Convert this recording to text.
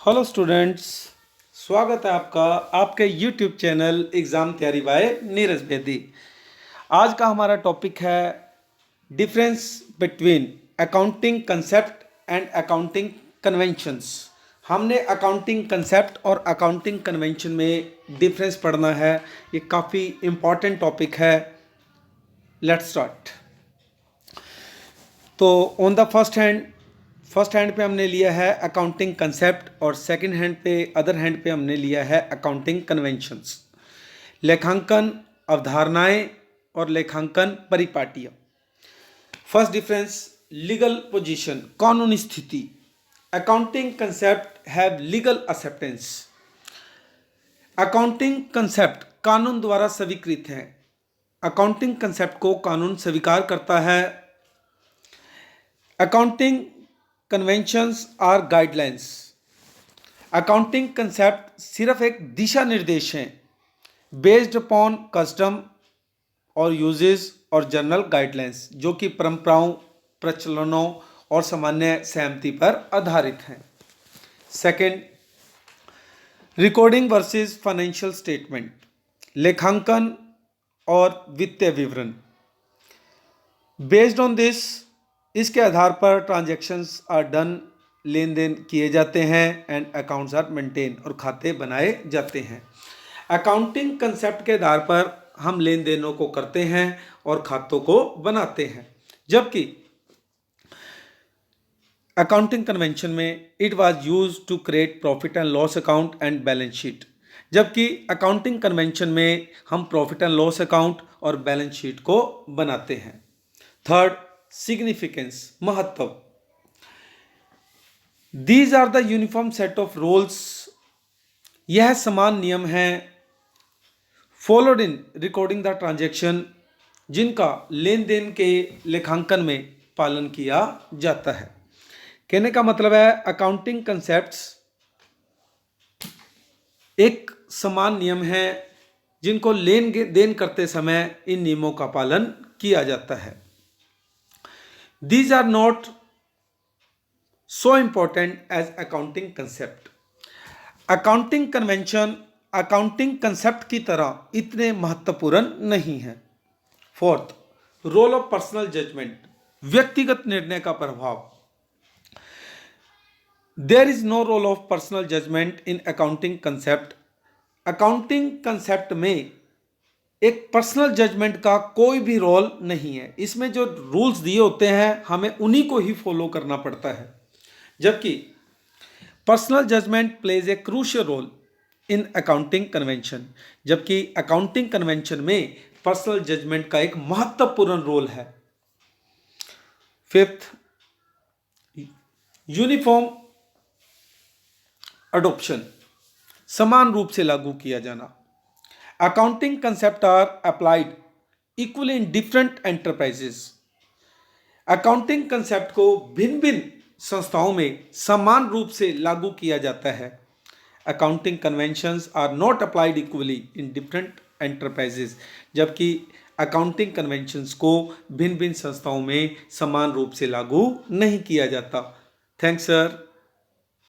Hello students, स्वागत है आपका आपके यूट्यूब चैनल एग्ज़ाम तैयारी बाय नीरज बेदी। आज का हमारा टॉपिक है difference between accounting concept and accounting conventions. हमने अकाउंटिंग कंसेप्ट और अकाउंटिंग कन्वेंशन में डिफरेंस पढ़ना है। ये काफ़ी इम्पॉर्टेंट टॉपिक है। Let's start. तो ऑन द फर्स्ट हैंड पे हमने लिया है अकाउंटिंग कंसेप्ट और सेकंड हैंड पे अदर हैंड पे हमने लिया है अकाउंटिंग कन्वेंशंस। लेखांकन अवधारणाएं और लेखांकन परिपाटियां। फर्स्ट डिफरेंस, लीगल पोजीशन, कानूनी स्थिति। Accounting concept have legal acceptance. Accounting concept कानून द्वारा स्वीकृत है। अकाउंटिंग कंसेप्ट को कानून स्वीकार करता है। Accounting conventions are guidelines. Accounting concept सिर्फ एक दिशा निर्देश हैं बेस्ड अपॉन कस्टम और यूजेस और जनरल गाइडलाइंस, जो कि परंपराओं, प्रचलनों और सामान्य सहमति पर आधारित हैं। Second, recording versus financial statement, लेखांकन और वित्तीय विवरण। बेस्ड ऑन दिस, इसके आधार पर ट्रांजैक्शंस आर डन, लेन देन किए जाते हैं, एंड अकाउंट्स आर मेंटेन, और खाते बनाए जाते हैं। अकाउंटिंग कंसेप्ट के आधार पर हम लेन देनों को करते हैं और खातों को बनाते हैं, जबकि अकाउंटिंग कन्वेंशन में it was used to create profit and loss account and balance sheet, जबकि अकाउंटिंग कन्वेंशन में हम प्रॉफिट एंड लॉस अकाउंट और बैलेंस शीट को बनाते हैं। थर्ड, सिग्निफिकेंस, महत्व। These are the uniform set of rules, यह समान नियम हैं followed in recording the transaction, जिनका लेन देन के लेखांकन में पालन किया जाता है। कहने का मतलब है अकाउंटिंग कंसेप्ट्स एक समान नियम है जिनको लेन देन करते समय इन नियमों का पालन किया जाता है। These are not so important as accounting concept. Accounting convention accounting concept की तरह इतने महत्वपूर्ण नहीं है। Fourth, role of personal judgement, व्यक्तिगत निर्णय का प्रभाव। There is no role of personal judgement in accounting concept. Accounting concept में एक पर्सनल जजमेंट का कोई भी रोल नहीं है। इसमें जो रूल्स दिए होते हैं हमें उन्हीं को ही फॉलो करना पड़ता है, जबकि personal judgement plays a crucial role in accounting convention, जबकि अकाउंटिंग कन्वेंशन में पर्सनल जजमेंट का एक महत्वपूर्ण रोल है। फिफ्थ, यूनिफॉर्म अडॉप्शन, समान रूप से लागू किया जाना। Accounting concepts are applied equally in different enterprises. Accounting concept को भिन्न भिन्न संस्थाओं में समान रूप से लागू किया जाता है। Accounting conventions are not applied equally in different enterprises, जबकि अकाउंटिंग कन्वेंशंस को भिन्न भिन्न संस्थाओं में समान रूप से लागू नहीं किया जाता। Thanks sir.